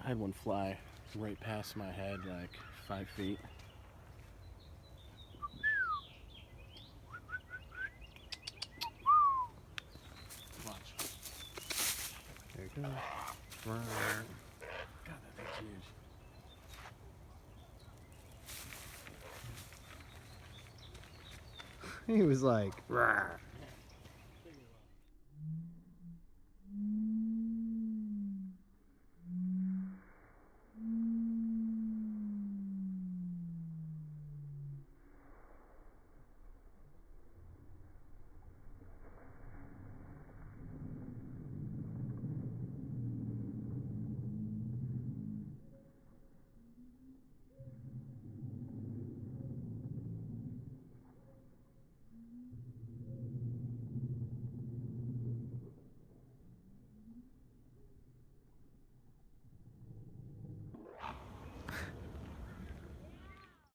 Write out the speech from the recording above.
I had one fly right past my head, like 5 feet. Watch. There it goes. God, that thing's huge. He was like, "Rawr."